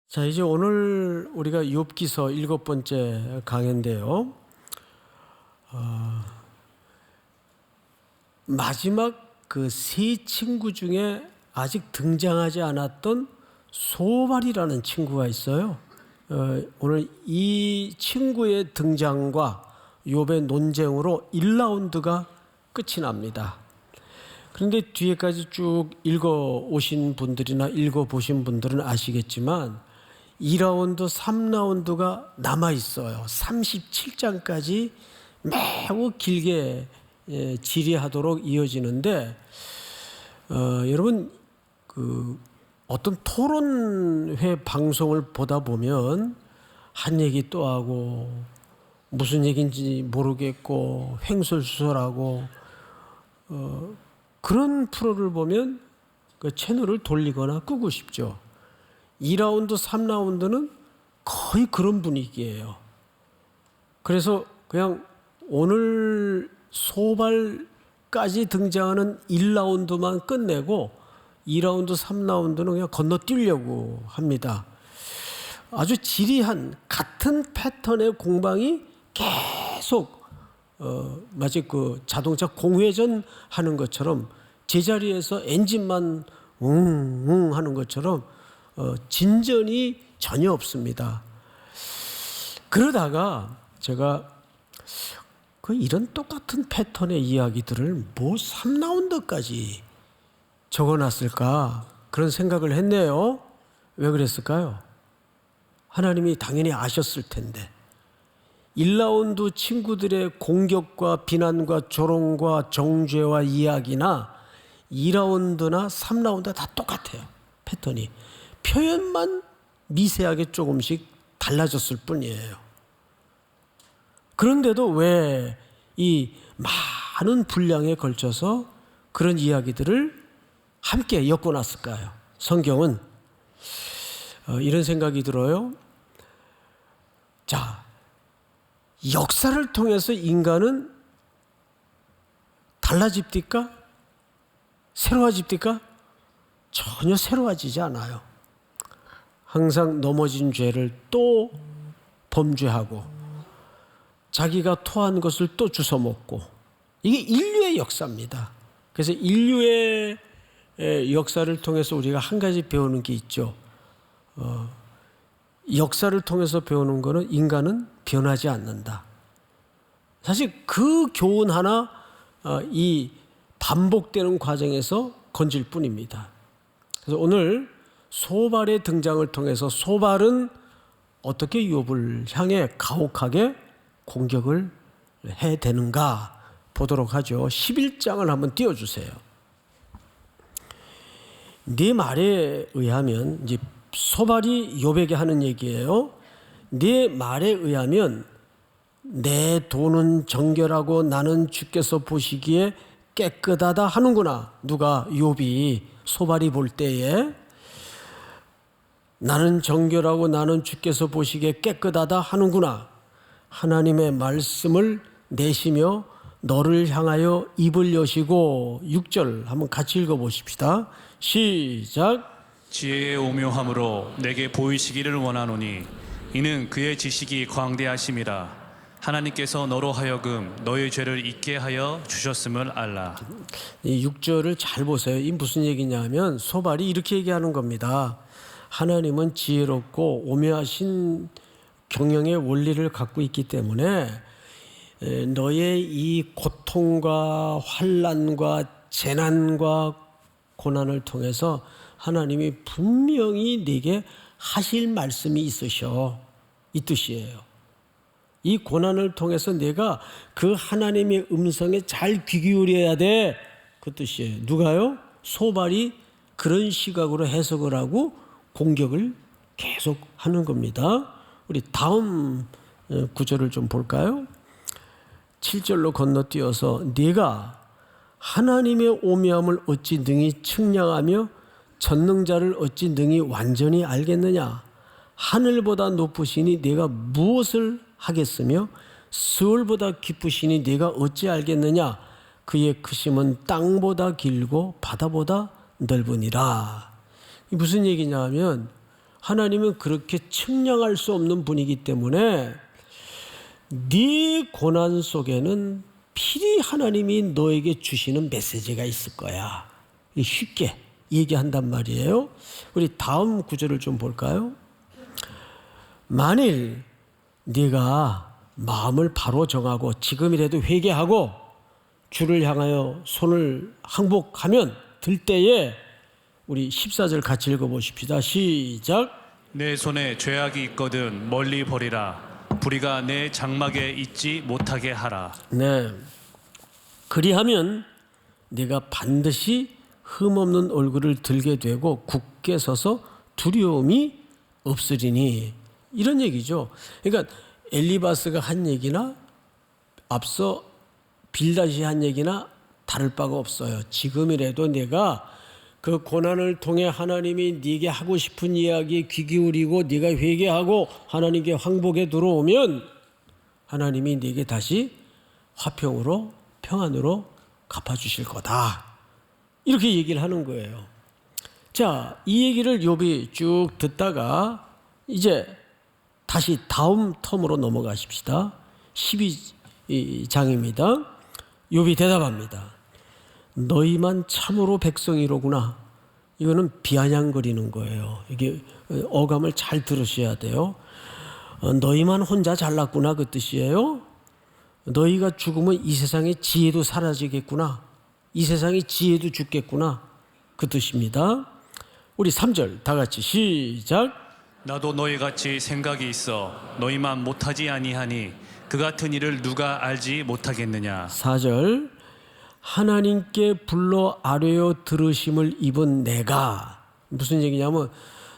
자, 이제 오늘 우리가 욥기서 7번째 강해인데요. 마지막 그 세 친구 중에 아직 등장하지 않았던 소발이라는 친구가 있어요. 오늘 이 친구의 등장과 욥의 논쟁으로 1라운드가 끝이 납니다. 그런데 뒤에까지 쭉 읽어오신 분들이나 읽어보신 분들은 아시겠지만 2라운드, 3라운드가 남아있어요. 37장까지 매우 길게 질의하도록 이어지는데 여러분 어떤 토론회 방송을 보다 보면 한 얘기 또 하고 무슨 얘기인지 모르겠고 횡설수설하고 그런 프로를 보면 그 채널을 돌리거나 끄고 싶죠. 2라운드, 3라운드는 거의 그런 분위기예요. 그래서 그냥 오늘 소발까지 등장하는 1라운드만 끝내고 2라운드, 3라운드는 그냥 건너뛰려고 합니다. 아주 지리한 같은 패턴의 공방이 계속 마치 그 자동차 공회전 하는 것처럼 제자리에서 엔진만 웅웅 하는 것처럼 진전이 전혀 없습니다. 그러다가 제가 이런 똑같은 패턴의 이야기들을 3라운드까지 적어놨을까 그런 생각을 했네요. 왜 그랬을까요? 하나님이 당연히 아셨을 텐데 1라운드 친구들의 공격과 비난과 조롱과 정죄와 이야기나 2라운드나 3라운드 다 똑같아요. 패턴이. 표현만 미세하게 조금씩 달라졌을 뿐이에요. 그런데도 왜 이 많은 분량에 걸쳐서 그런 이야기들을 함께 엮어놨을까요? 성경은 이런 생각이 들어요. 자, 역사를 통해서 인간은 달라집니까? 새로워집니까? 전혀 새로워지지 않아요. 항상 넘어진 죄를 또 범죄하고 자기가 토한 것을 또 주워먹고 이게 인류의 역사입니다. 그래서 인류의 역사를 통해서 우리가 한 가지 배우는 게 있죠. 역사를 통해서 배우는 거는 인간은 변하지 않는다. 사실 그 교훈 하나 이 반복되는 과정에서 건질 뿐입니다. 그래서 오늘 소발의 등장을 통해서 소발은 어떻게 욥을 향해 가혹하게 공격을 해대는가 보도록 하죠. 11장을 한번 띄워주세요. 네 말에 의하면 이제 소발이 욥에게 하는 얘기예요. 네 말에 의하면 내 돈은 정결하고 나는 주께서 보시기에 깨끗하다 하는구나. 누가? 욥이 소발이 볼 때에 나는 정결하고 나는 주께서 보시기에 깨끗하다 하는구나. 하나님의 말씀을 내시며 너를 향하여 입을 여시고 6절 한번 같이 읽어보십시다. 시작. 지혜의 오묘함으로 내게 보이시기를 원하노니 이는 그의 지식이 광대하심이라. 하나님께서 너로 하여금 너의 죄를 잊게 하여 주셨음을 알라. 이 6절을 잘 보세요. 이 무슨 얘기냐면 소발이 이렇게 얘기하는 겁니다. 하나님은 지혜롭고 오묘하신 경영의 원리를 갖고 있기 때문에 너의 이 고통과 환난과 재난과 고난을 통해서 하나님이 분명히 네게 하실 말씀이 있으셔. 이 뜻이에요. 이 고난을 통해서 내가 그 하나님의 음성에 잘 귀 기울여야 돼. 그 뜻이에요. 누가요? 소발이 그런 시각으로 해석을 하고 공격을 계속 하는 겁니다. 우리 다음 구절을 좀 볼까요? 7절로 건너뛰어서 네가 하나님의 오묘함을 어찌 능히 측량하며 전능자를 어찌 능히 완전히 알겠느냐? 하늘보다 높으시니 네가 무엇을 하겠으며 스월보다 깊으시니 네가 어찌 알겠느냐? 그의 크심은 땅보다 길고 바다보다 넓으니라. 무슨 얘기냐 하면 하나님은 그렇게 측량할 수 없는 분이기 때문에 네 고난 속에는 필히 하나님이 너에게 주시는 메시지가 있을 거야. 쉽게 얘기한단 말이에요. 우리 다음 구절을 좀 볼까요? 만일 네가 마음을 바로 정하고 지금이라도 회개하고 주를 향하여 손을 항복하면 들 때에 우리 14절 같이 읽어보십시다. 시작. 내 손에 죄악이 있거든 멀리 버리라. 불의가 내 장막에 있지 못하게 하라. 네. 그리하면 네가 반드시 흠없는 얼굴을 들게 되고 굳게 서서 두려움이 없으리니, 이런 얘기죠. 그러니까 엘리바스가 한 얘기나 앞서 빌닷이 한 얘기나 다를 바가 없어요. 지금이라도 내가 그 고난을 통해 하나님이 네게 하고 싶은 이야기에 귀 기울이고 네가 회개하고 하나님께 항복에 들어오면 하나님이 네게 다시 화평으로 평안으로 갚아주실 거다. 이렇게 얘기를 하는 거예요. 자, 이 얘기를 욥이 쭉 듣다가 이제 다시 다음 텀으로 넘어가십시다. 12장입니다. 욥이 대답합니다. 너희만 참으로 백성이로구나. 이거는 비아냥거리는 거예요. 이게 어감을 잘 들으셔야 돼요. 너희만 혼자 잘났구나 그 뜻이에요. 너희가 죽으면 이 세상의 지혜도 사라지겠구나. 이 세상의 지혜도 죽겠구나 그 뜻입니다. 우리 3절 다 같이 시작. 나도 너희같이 생각이 있어 너희만 못하지 아니하니 그 같은 일을 누가 알지 못하겠느냐. 4절 하나님께 불러 아뢰어 들으심을 입은 내가, 무슨 얘기냐면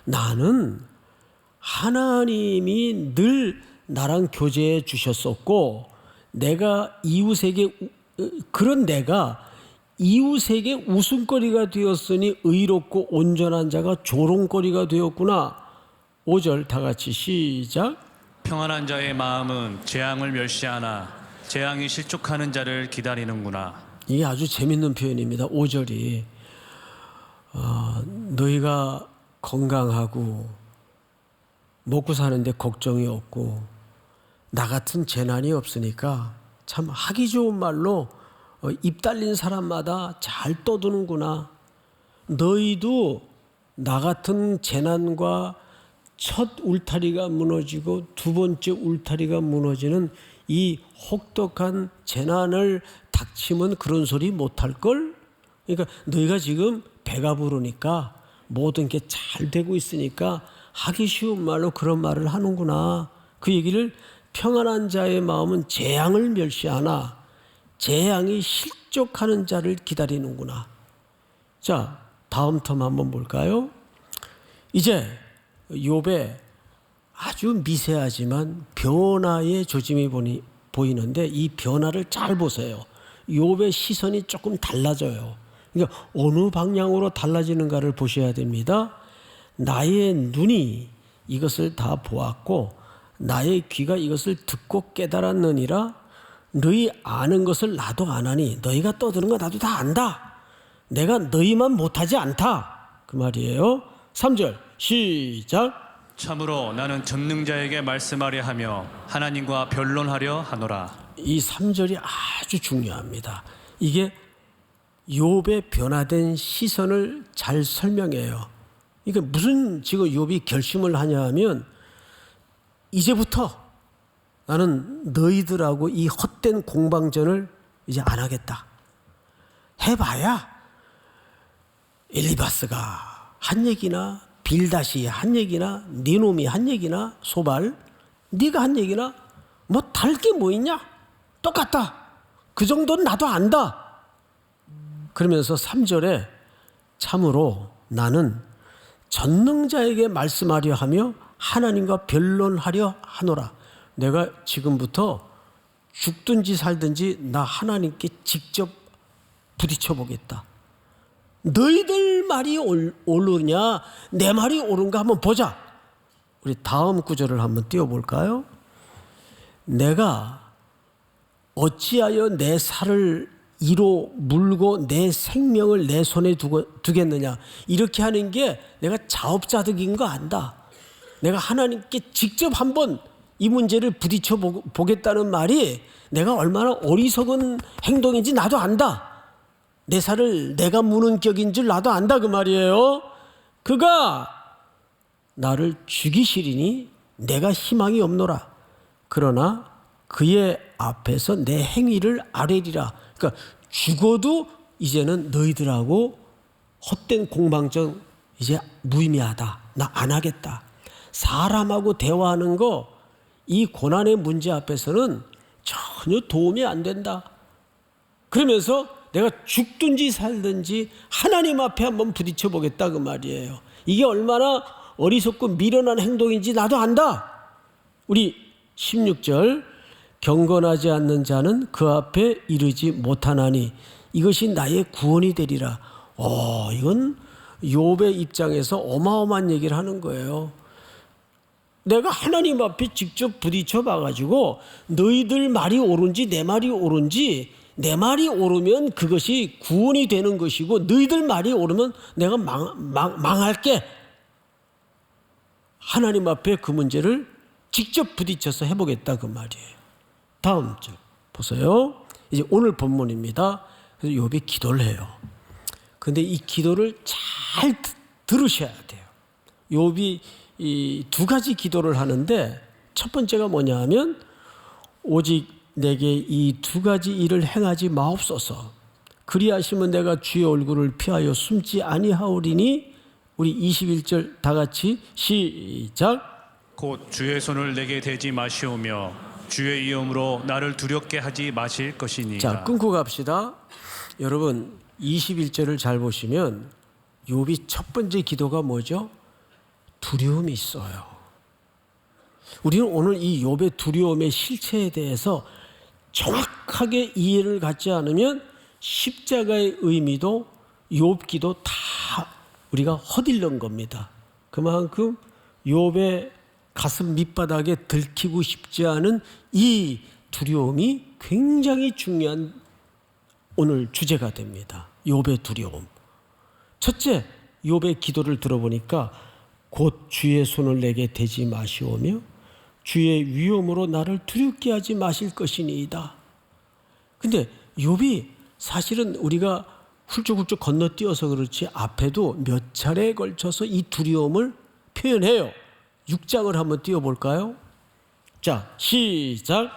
나는 하나님이 늘 나랑 교제해 주셨었고 내가 이웃에게 그런 내가 이웃에게 웃음거리가 되었으니 의롭고 온전한 자가 조롱거리가 되었구나. 5절 다 같이 시작. 평안한 자의 마음은 재앙을 멸시하나 재앙이 실족하는 자를 기다리는구나. 이게 아주 재밌는 표현입니다. 5절이 너희가 건강하고 먹고 사는데 걱정이 없고 나 같은 재난이 없으니까 참 하기 좋은 말로 입 달린 사람마다 잘 떠드는구나. 너희도 나 같은 재난과 첫 울타리가 무너지고 두 번째 울타리가 무너지는 이 혹독한 재난을 닥치면 그런 소리 못할걸? 그러니까 너희가 지금 배가 부르니까 모든 게 잘 되고 있으니까 하기 쉬운 말로 그런 말을 하는구나. 그 얘기를 평안한 자의 마음은 재앙을 멸시하나 재앙이 실족하는 자를 기다리는구나. 자, 다음 텀 한번 볼까요? 이제 욥의 아주 미세하지만 변화의 조짐이 보이는데 이 변화를 잘 보세요. 욥의 시선이 조금 달라져요. 그러니까 어느 방향으로 달라지는가를 보셔야 됩니다. 나의 눈이 이것을 다 보았고 나의 귀가 이것을 듣고 깨달았느니라. 너희 아는 것을 나도 아나니 너희가 떠드는 거 나도 다 안다. 내가 너희만 못하지 않다. 그 말이에요. 3절 시작. 참으로 나는 전능자에게 말씀하려 하며 하나님과 변론하려 하노라. 이 3절이 아주 중요합니다. 이게 욥의 변화된 시선을 잘 설명해요. 이게 무슨 지금 욥이 결심을 하냐 하면 이제부터 나는 너희들하고 이 헛된 공방전을 이제 안 하겠다. 해봐야 엘리바스가 한 얘기나 빌닷이 한 얘기나 네 놈이 한 얘기나 소발 네가 한 얘기나 뭐 다를 게 뭐 있냐? 똑같다. 그 정도는 나도 안다. 그러면서 3절에 참으로 나는 전능자에게 말씀하려 하며 하나님과 변론하려 하노라. 내가 지금부터 죽든지 살든지 나 하나님께 직접 부딪혀 보겠다. 너희들 말이 옳으냐 내 말이 옳은가 한번 보자. 우리 다음 구절을 한번 띄워볼까요? 내가 어찌하여 내 살을 이로 물고 내 생명을 내 손에 두겠느냐. 이렇게 하는 게 내가 자업자득인 거 안다. 내가 하나님께 직접 한번 이 문제를 부딪혀 보겠다는 말이 내가 얼마나 어리석은 행동인지 나도 안다. 내 살을 내가 무는 격인 줄 나도 안다 그 말이에요. 그가 나를 죽이시리니 내가 희망이 없노라. 그러나 그의 앞에서 내 행위를 아뢰리라. 그러니까 죽어도 이제는 너희들하고 헛된 공방전 이제 무의미하다. 나 안 하겠다. 사람하고 대화하는 거 이 고난의 문제 앞에서는 전혀 도움이 안 된다. 그러면서 내가 죽든지 살든지 하나님 앞에 한번 부딪혀 보겠다 그 말이에요. 이게 얼마나 어리석고 미련한 행동인지 나도 안다. 우리 16절 경건하지 않는 자는 그 앞에 이르지 못하나니 이것이 나의 구원이 되리라. 이건 욥의 입장에서 어마어마한 얘기를 하는 거예요. 내가 하나님 앞에 직접 부딪혀 봐가지고 너희들 말이 옳은지 내 말이 옳은지 내 말이 옳으면 그것이 구원이 되는 것이고 너희들 말이 옳으면 내가 망할게. 하나님 앞에 그 문제를 직접 부딪혀서 해보겠다 그 말이에요. 다음 절 보세요. 이제 오늘 본문입니다. 그래서 욥이 기도를 해요. 근데 이 기도를 잘 들으셔야 돼요. 욥이 이 두 가지 기도를 하는데 첫 번째가 뭐냐 하면 오직 내게 이 두 가지 일을 행하지 마옵소서. 그리하시면 내가 주의 얼굴을 피하여 숨지 아니하오리니. 우리 21절 다 같이 시작. 곧 주의 손을 내게 대지 마시오며 주의 이름으로 나를 두렵게 하지 마실 것이니라. 자, 끊고 갑시다. 여러분 21절을 잘 보시면 욥이 첫 번째 기도가 뭐죠? 두려움이 있어요. 우리는 오늘 이 욥의 두려움의 실체에 대해서 정확하게 이해를 갖지 않으면 십자가의 의미도 욥기도 다 우리가 허들른 겁니다. 그만큼 욥의 가슴 밑바닥에 들키고 싶지 않은 이 두려움이 굉장히 중요한 오늘 주제가 됩니다. 욥의 두려움. 첫째, 욥의 기도를 들어보니까 곧 주의 손을 내게 대지 마시오며 주의 위엄으로 나를 두렵게 하지 마실 것이니이다. 근데 욥이 사실은 우리가 훌쩍훌쩍 건너뛰어서 그렇지 앞에도 몇 차례에 걸쳐서 이 두려움을 표현해요. 6장을 한번 띄워볼까요? 자, 시작.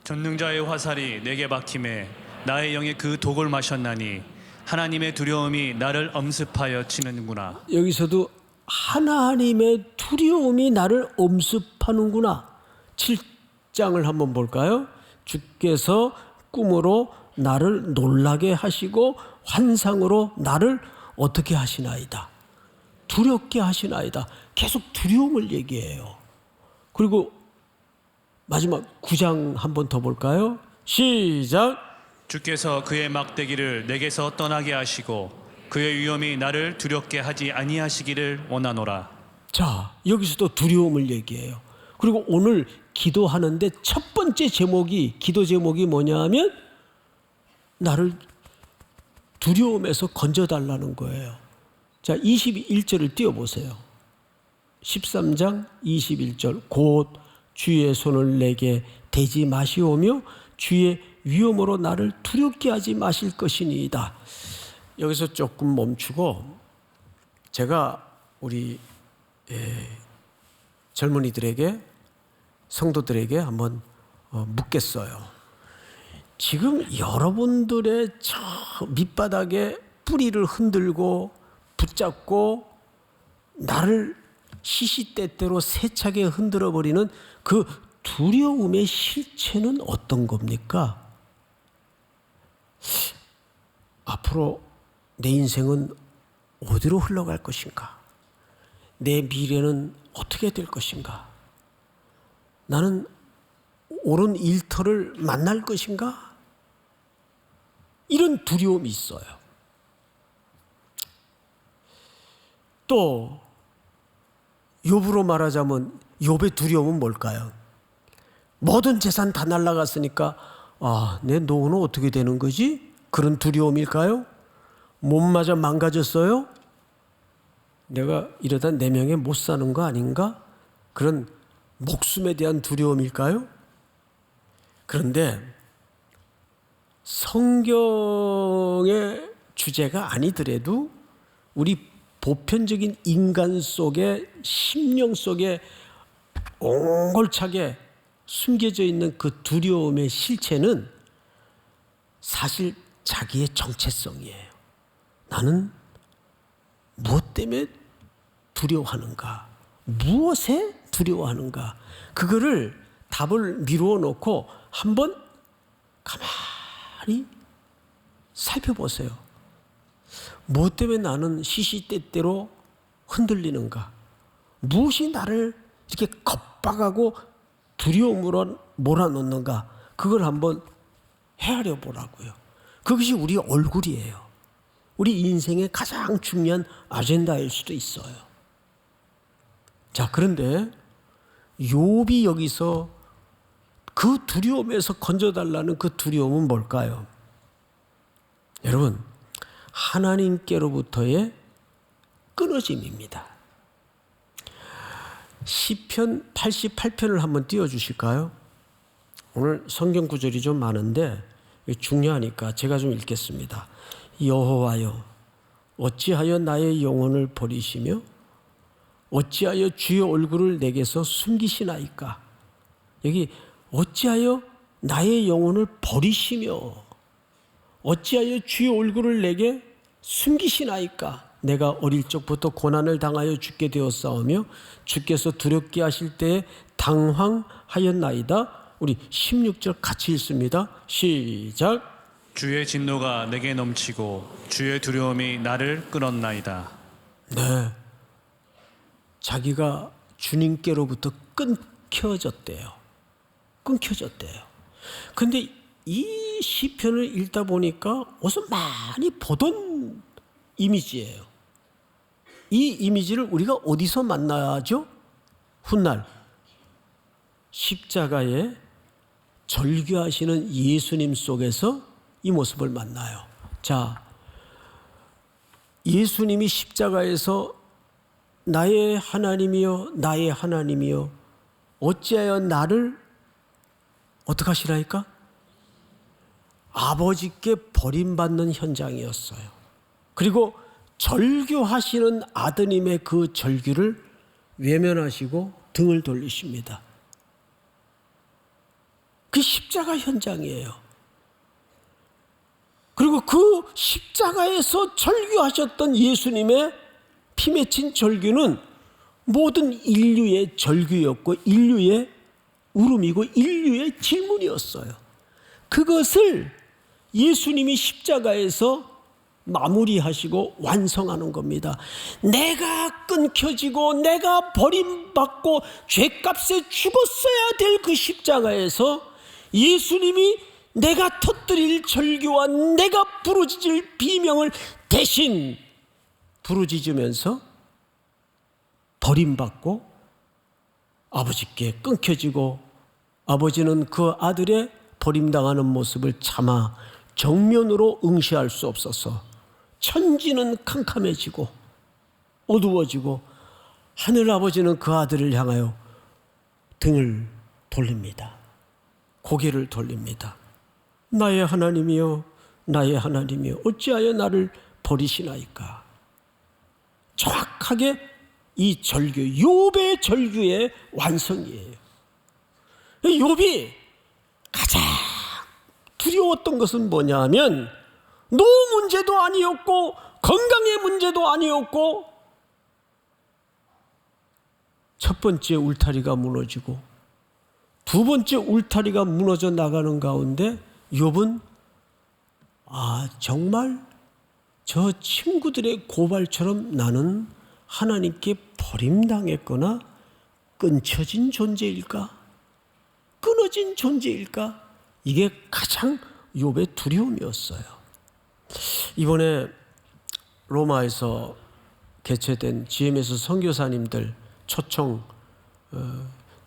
전능자의 화살이 내게 박힘에 나의 영에 그 독을 마셨나니 하나님의 두려움이 나를 엄습하여 치는구나. 여기서도 하나님의 두려움이 나를 엄습하는구나. 7장을 한번 볼까요? 주께서 꿈으로 나를 놀라게 하시고 환상으로 나를 어떻게 하시나이다. 두렵게 하시나이다. 계속 두려움을 얘기해요. 그리고 마지막 9장 한번 더 볼까요? 시작. 주께서 그의 막대기를 내게서 떠나게 하시고 그의 위엄이 나를 두렵게 하지 아니하시기를 원하노라. 자, 여기서도 두려움을 얘기해요. 그리고 오늘 기도하는데 첫 번째 제목이, 기도 제목이 뭐냐 하면 나를 두려움에서 건져달라는 거예요. 자, 21절을 띄워보세요. 13장 21절. 곧 주의 손을 내게 대지 마시오며 주의 위엄으로 나를 두렵게 하지 마실 것이니이다. 여기서 조금 멈추고 제가 우리 젊은이들에게, 성도들에게 한번 묻겠어요. 지금 여러분들의 저 밑바닥에 뿌리를 흔들고 붙잡고 나를 시시때때로 세차게 흔들어버리는 그 두려움의 실체는 어떤 겁니까? 앞으로 내 인생은 어디로 흘러갈 것인가? 내 미래는 어떻게 될 것인가? 나는 옳은 일터를 만날 것인가? 이런 두려움이 있어요. 또 욥으로 말하자면 욥의 두려움은 뭘까요? 모든 재산 다 날아갔으니까 내 노후는 어떻게 되는 거지? 그런 두려움일까요? 몸마저 망가졌어요? 내가 이러다 내 명에 못 사는 거 아닌가? 그런 목숨에 대한 두려움일까요? 그런데 성경의 주제가 아니더라도 우리 보편적인 인간 속에, 심령 속에 옹골차게 숨겨져 있는 그 두려움의 실체는 사실 자기의 정체성이에요. 나는 무엇 때문에 두려워하는가? 무엇에 두려워하는가? 그거를 답을 미루어 놓고 한번 가만히 살펴보세요. 무엇 때문에 나는 시시때때로 흔들리는가? 무엇이 나를 이렇게 겁박하고 두려움으로 몰아넣는가? 그걸 한번 헤아려 보라고요. 그것이 우리 얼굴이에요. 우리 인생의 가장 중요한 아젠다일 수도 있어요. 자, 그런데 욥이 여기서 그 두려움에서 건져달라는 그 두려움은 뭘까요? 여러분, 하나님께로부터의 끊어짐입니다. 시편 88편을 한번 띄워주실까요? 오늘 성경 구절이 좀 많은데 중요하니까 제가 좀 읽겠습니다. 여호와여, 어찌하여 나의 영혼을 버리시며 어찌하여 주의 얼굴을 내게서 숨기시나이까? 여기 어찌하여 나의 영혼을 버리시며 어찌하여 주의 얼굴을 내게 숨기시나이까? 내가 어릴 적부터 고난을 당하여 죽게 되었사오며 주께서 두렵게 하실 때에 당황하였나이다. 우리 16절 같이 읽습니다. 시작. 주의 진노가 내게 넘치고 주의 두려움이 나를 끊었나이다. 네, 자기가 주님께로부터 끊겨졌대요. 끊겨졌대요. 근데 이 시편을 읽다 보니까 어디서 많이 보던 이미지예요. 이 이미지를 우리가 어디서 만나죠? 훗날 십자가에 절규하시는 예수님 속에서 이 모습을 만나요. 자, 예수님이 십자가에서 나의 하나님이여 나의 하나님이여 어찌하여 나를 어떻게 하시라니까? 아버지께 버림받는 현장이었어요. 그리고 절규하시는 아드님의 그 절규를 외면하시고 등을 돌리십니다. 그 십자가 현장이에요. 그리고 그 십자가에서 절규하셨던 예수님의 피 맺힌 절규는 모든 인류의 절규였고 인류의 울음이고 인류의 질문이었어요. 그것을 예수님이 십자가에서 마무리하시고 완성하는 겁니다. 내가 끊겨지고 내가 버림받고 죗값에 죽었어야 될 그 십자가에서 예수님이 내가 터뜨릴 절규와 내가 부르짖을 비명을 대신 부르짖으면서 버림받고 아버지께 끊겨지고 아버지는 그 아들의 버림당하는 모습을 참아 정면으로 응시할 수 없어서 천지는 캄캄해지고 어두워지고 하늘 아버지는 그 아들을 향하여 등을 돌립니다. 고개를 돌립니다. 나의 하나님이여 나의 하나님이여 어찌하여 나를 버리시나이까? 정확하게 이 절규, 욥의 절규의 완성이에요. 욥이 가장 두려웠던 것은 뭐냐면 노후 문제도 아니었고 건강의 문제도 아니었고 첫 번째 울타리가 무너지고 두 번째 울타리가 무너져 나가는 가운데 욥은 정말 저 친구들의 고발처럼 나는 하나님께 버림당했거나 끊쳐진 존재일까? 끊어진 존재일까? 이게 가장 욥의 두려움이었어요. 이번에 로마에서 개최된 GMS 선교사님들 초청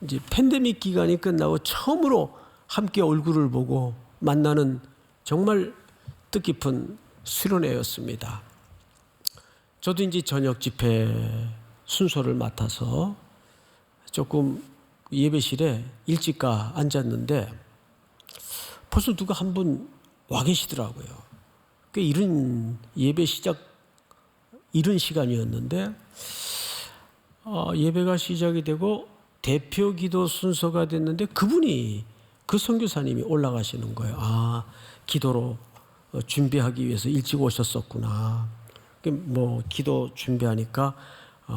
이제 팬데믹 기간이 끝나고 처음으로 함께 얼굴을 보고 만나는 정말 뜻깊은 수련회였습니다. 저도 이제 저녁 집회 순서를 맡아서 조금 예배실에 일찍 가 앉았는데 벌써 누가 한 분 와 계시더라고요. 꽤 이른 예배 시작 이른 시간이었는데 예배가 시작이 되고 대표 기도 순서가 됐는데 그분이 그 선교사님이 올라가시는 거예요. 기도로 준비하기 위해서 일찍 오셨었구나. 뭐 기도 준비하니까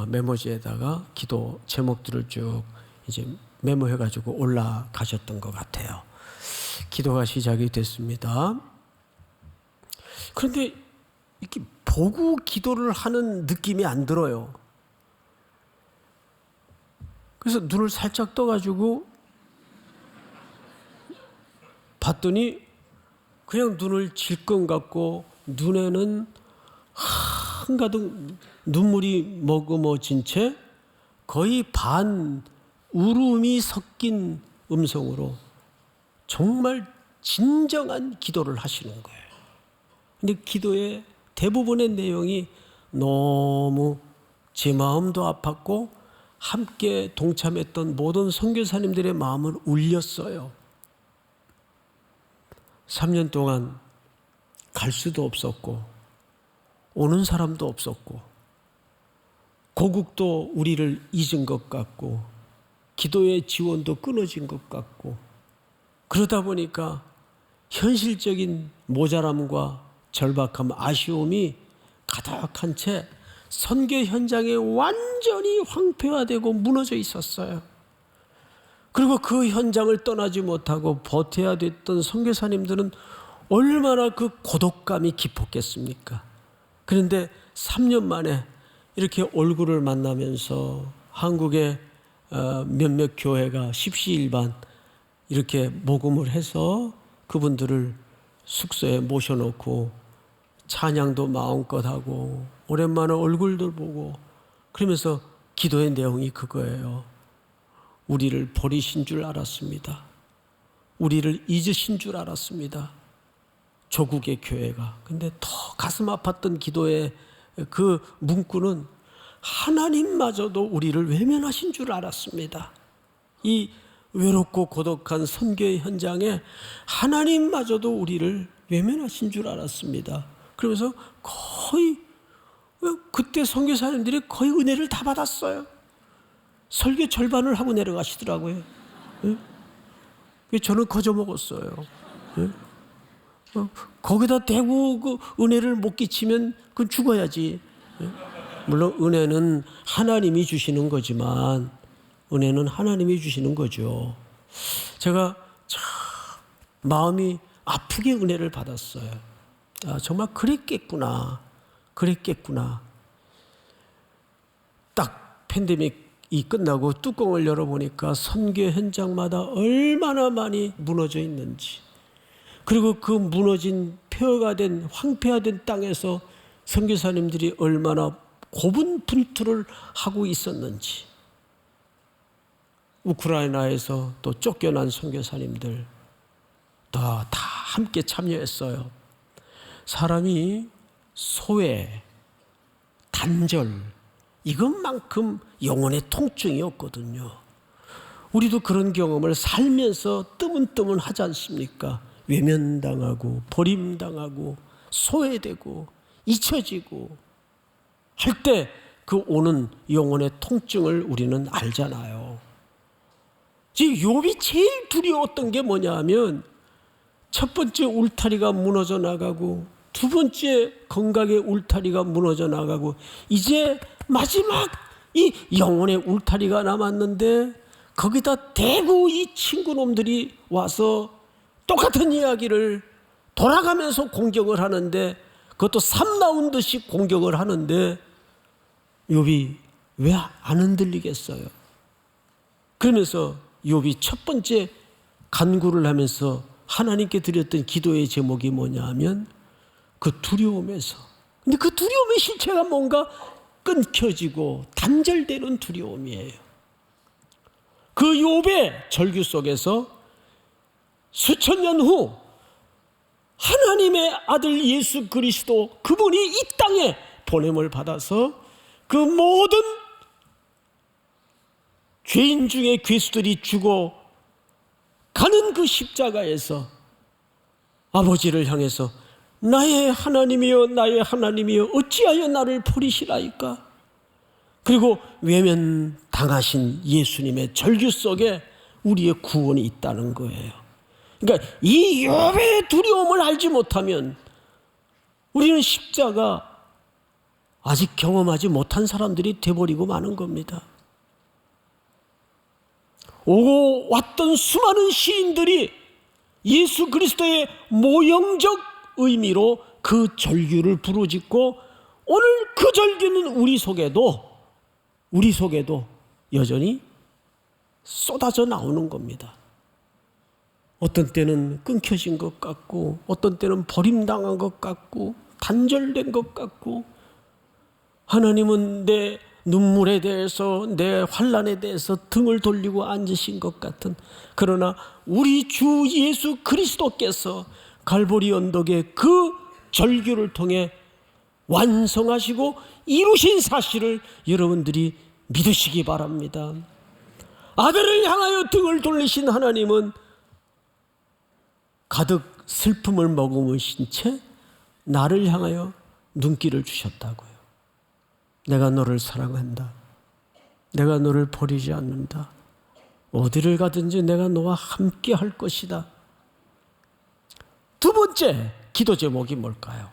메모지에다가 기도 제목들을 쭉 이제 메모해가지고 올라가셨던 것 같아요. 기도가 시작이 됐습니다. 그런데 이렇게 보고 기도를 하는 느낌이 안 들어요. 그래서 눈을 살짝 떠가지고 봤더니 그냥 눈을 질끈 감고 눈에는 한가득 눈물이 머금어진 채 거의 반 울음이 섞인 음성으로 정말 진정한 기도를 하시는 거예요. 근데 기도의 대부분의 내용이 너무 제 마음도 아팠고 함께 동참했던 모든 선교사님들의 마음을 울렸어요. 3년 동안 갈 수도 없었고 오는 사람도 없었고 고국도 우리를 잊은 것 같고 기도의 지원도 끊어진 것 같고 그러다 보니까 현실적인 모자람과 절박함, 아쉬움이 가득한 채 선교 현장에 완전히 황폐화되고 무너져 있었어요. 그리고 그 현장을 떠나지 못하고 버텨야 됐던 선교사님들은 얼마나 그 고독감이 깊었겠습니까? 그런데 3년 만에 이렇게 얼굴을 만나면서 한국의 몇몇 교회가 십시일반 이렇게 모금을 해서 그분들을 숙소에 모셔놓고 찬양도 마음껏 하고 오랜만에 얼굴들 보고 그러면서 기도의 내용이 그거예요. 우리를 버리신 줄 알았습니다. 우리를 잊으신 줄 알았습니다. 조국의 교회가. 근데 더 가슴 아팠던 기도의 그 문구는 하나님마저도 우리를 외면하신 줄 알았습니다. 이 외롭고 고독한 선교의 현장에 하나님마저도 우리를 외면하신 줄 알았습니다. 그러면서 거의 그때 선교사님들이 거의 은혜를 다 받았어요. 설교 절반을 하고 내려가시더라고요. 저는 거저 먹었어요. 거기다 대고 그 은혜를 못 끼치면 그건 죽어야지. 물론 은혜는 하나님이 주시는 거지만 은혜는 하나님이 주시는 거죠. 제가 참 마음이 아프게 은혜를 받았어요. 정말 그랬겠구나. 딱 팬데믹이 끝나고 뚜껑을 열어보니까 선교 현장마다 얼마나 많이 무너져 있는지, 그리고 그 무너진 폐허가 된 황폐화된 땅에서 선교사님들이 얼마나 고분분투를 하고 있었는지, 우크라이나에서 또 쫓겨난 선교사님들 다 함께 참여했어요. 사람이 소외, 단절 이것만큼 영혼의 통증이 없거든요. 우리도 그런 경험을 살면서 뜨문뜨문 하지 않습니까? 외면당하고 버림당하고 소외되고 잊혀지고 할 때 그 오는 영혼의 통증을 우리는 알잖아요. 지금 욥이 제일 두려웠던 게 뭐냐 하면 첫 번째 울타리가 무너져 나가고 두 번째 건강의 울타리가 무너져 나가고 이제 마지막 이 영혼의 울타리가 남았는데 거기다 대구 이 친구놈들이 와서 똑같은 이야기를 돌아가면서 공격을 하는데 그것도 3라운드씩 공격을 하는데 욥이 왜 안 흔들리겠어요? 그러면서 욥이 첫 번째 간구를 하면서 하나님께 드렸던 기도의 제목이 뭐냐 하면 그 두려움에서, 근데 그 두려움의 실체가 뭔가 끊겨지고 단절되는 두려움이에요. 그 욥의 절규 속에서 수천 년 후 하나님의 아들 예수 그리스도 그분이 이 땅에 보냄을 받아서 그 모든 죄인 중에 괴수들이 죽어 가는 그 십자가에서 아버지를 향해서 나의 하나님이여 나의 하나님이여 어찌하여 나를 버리시라이까. 그리고 외면 당하신 예수님의 절규 속에 우리의 구원이 있다는 거예요. 그러니까 이 욥의 두려움을 알지 못하면 우리는 십자가 아직 경험하지 못한 사람들이 돼버리고 마는 겁니다. 오고 왔던 수많은 시인들이 예수 그리스도의 모형적 의미로 그 절규를 부르짖고 오늘 그 절규는 우리 속에도 여전히 쏟아져 나오는 겁니다. 어떤 때는 끊겨진 것 같고 어떤 때는 버림당한 것 같고 단절된 것 같고 하나님은 내 눈물에 대해서 내 환난에 대해서 등을 돌리고 앉으신 것 같은, 그러나 우리 주 예수 그리스도께서 갈보리 언덕의 그 절규를 통해 완성하시고 이루신 사실을 여러분들이 믿으시기 바랍니다. 아들을 향하여 등을 돌리신 하나님은 가득 슬픔을 머금으신 채 나를 향하여 눈길을 주셨다고요. 내가 너를 사랑한다. 내가 너를 버리지 않는다. 어디를 가든지 내가 너와 함께 할 것이다. 두 번째 기도 제목이 뭘까요?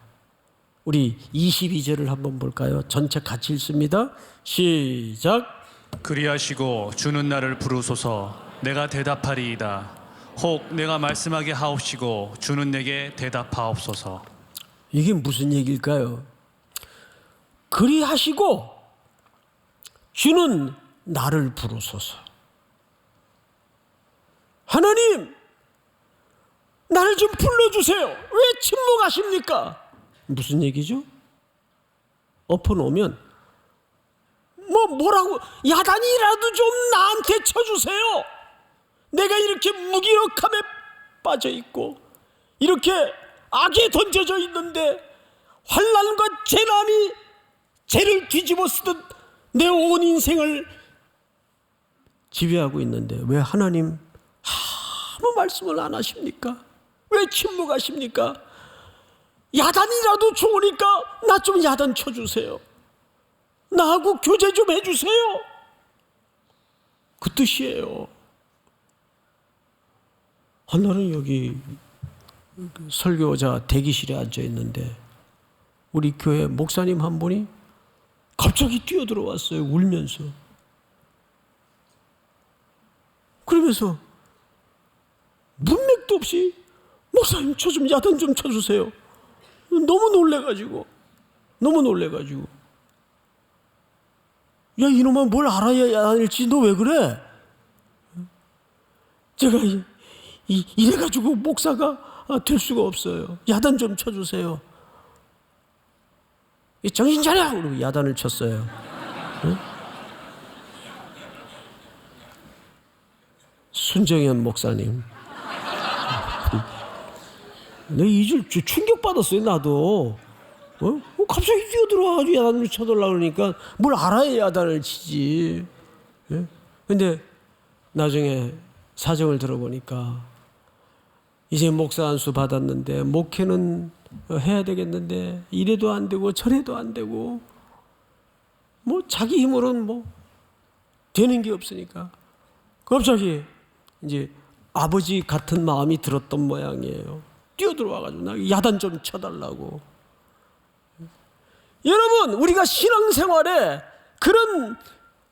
우리 22절을 한번 볼까요? 전체 같이 읽습니다. 시작. 그리하시고 주는 나를 부르소서 내가 대답하리이다. 혹 내가 말씀하게 하옵시고 주는 내게 대답하옵소서. 이게 무슨 얘기일까요? 그리하시고 주는 나를 부르소서. 하나님, 나를 좀 불러주세요. 왜 침묵하십니까? 무슨 얘기죠? 엎어놓으면 뭐라고 야단이라도 좀 나한테 쳐주세요. 내가 이렇게 무기력함에 빠져있고 이렇게 악에 던져져 있는데 환난과 재난이 죄를 뒤집어 쓰듯 내 온 인생을 지배하고 있는데 왜 하나님 아무 말씀을 안 하십니까? 왜 침묵하십니까? 야단이라도 좋으니까 나 좀 야단 쳐주세요. 나하고 교제 좀 해주세요. 그 뜻이에요. 한 날은 여기 설교자 대기실에 앉아 있는데 우리 교회 목사님 한 분이 갑자기 뛰어들어왔어요. 울면서. 그러면서 문맥도 없이 목사님 저 좀 야단 좀 쳐주세요. 너무 놀래가지고 야 이놈아 뭘 알아야 야단일지 너 왜 그래? 제가 이래가지고 목사가 될 수가 없어요. 야단 좀 쳐주세요. 정신 차려! 그러고 야단을 쳤어요. 응? 순정현 목사님. 내 이줄 충격받았어요. 나도. 갑자기 뛰어들어와가지고 야단을 쳐달라고 그러니까 뭘 알아야 야단을 치지. 근데 나중에 사정을 들어보니까 이제 목사 안수 받았는데 목회는 해야 되겠는데 이래도 안 되고 저래도 안 되고 자기 힘으로는 되는 게 없으니까 갑자기 이제 아버지 같은 마음이 들었던 모양이에요. 뛰어들어와가지고 나 야단 좀 쳐달라고. 여러분, 우리가 신앙생활에 그런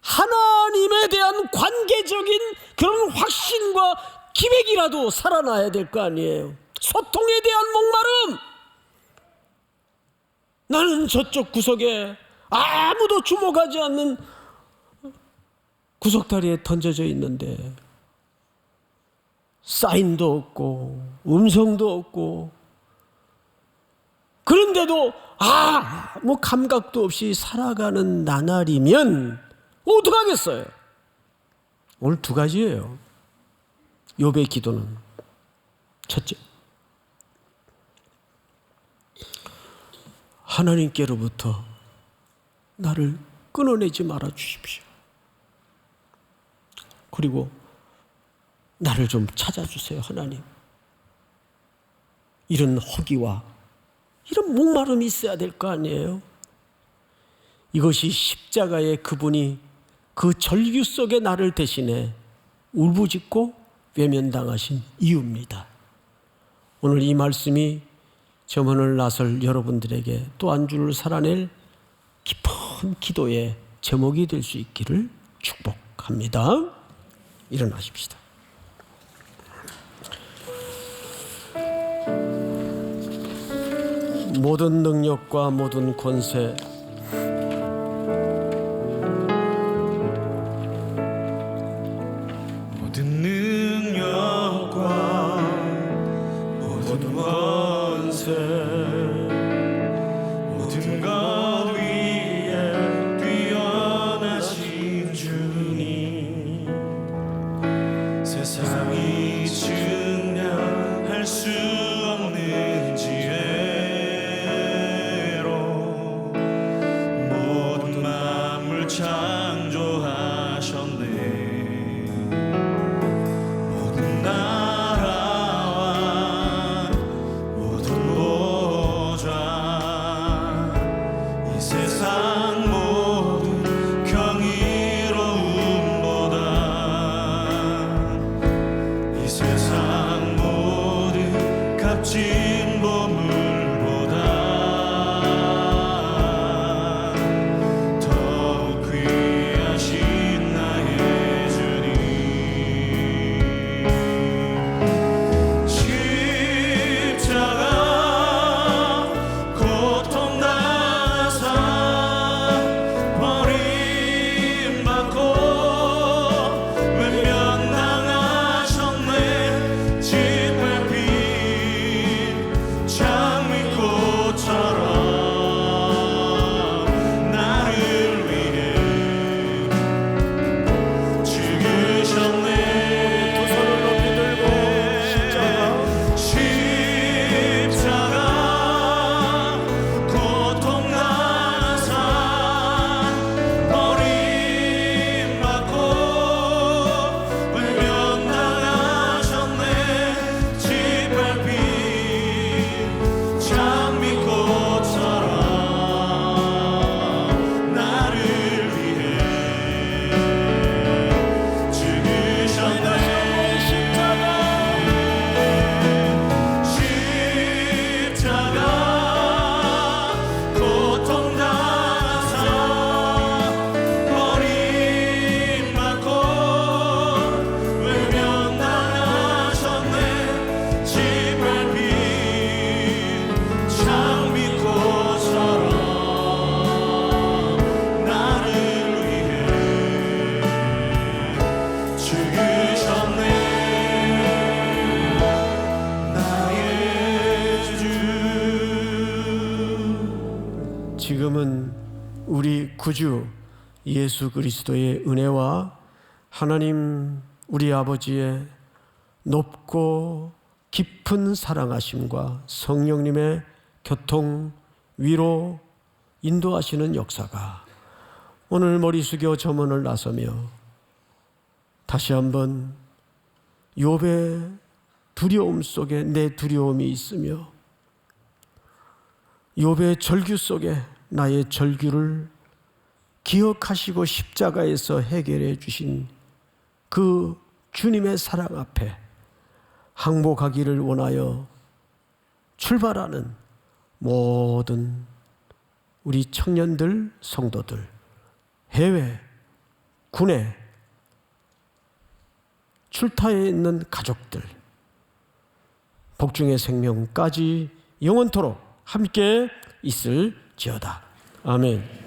하나님에 대한 관계적인 그런 확신과 기백이라도 살아나야 될 거 아니에요. 소통에 대한 목마름. 나는 저쪽 구석에 아무도 주목하지 않는 구석다리에 던져져 있는데 사인도 없고 음성도 없고 그런데도 감각도 없이 살아가는 나날이면 어떡하겠어요? 오늘 두 가지예요. 욥의 기도는 첫째, 하나님께로부터 나를 끊어내지 말아 주십시오. 그리고 나를 좀 찾아주세요, 하나님. 이런 허기와 이런 목마름이 있어야 될 거 아니에요. 이것이 십자가의 그분이 그 절규 속에 나를 대신해 울부짖고 외면당하신 이유입니다. 오늘 이 말씀이 점원을 나설 여러분들에게 또 한 주를 살아낼 깊은 기도의 제목이 될 수 있기를 축복합니다. 일어나십시다. 모든 능력과 모든 권세, 모든 능력과 모든 권세, 모든 것 위에 뛰어나신 주님, 세상이 증량할 수 없는 지혜로 모든 만물 창조하셨네. 모든 나라와 모든 보좌, 이 세상 모든 경이로움보다, 이 세상 모든 값진 보물보다 더욱 귀하신 나의 주님. 십자가 고통당하사 버림받고 외면당하셨네. 짓밟힌 장미꽃처럼 나를 위해 죽으셨네. 두 손을 높이 들고 십자가 고통당하사 버림받고 외면당하셨네. 짓밟힌 장미꽃처럼 나를 위해 죽으셨네. 십자가 고통당하사 버림받고 외면당하셨네. 짓밟힌 장미꽃처럼 나를 위해 죽으셨네. 나의 주. 지금은 우리 구주 예수 그리스도의 은혜와 하나님 우리 아버지의 높고 깊은 사랑하심과 성령님의 교통, 위로, 인도하시는 역사가 오늘 머리 숙여 점원을 나서며 다시 한번 욥의 두려움 속에 내 두려움이 있으며 욥의 절규 속에 나의 절규를 기억하시고 십자가에서 해결해 주신 그 주님의 사랑 앞에 항복하기를 원하여 출발하는 모든 우리 청년들, 성도들, 해외, 국내, 출타에 있는 가족들, 복중의 생명까지 영원토록 함께 있을지어다. 아멘.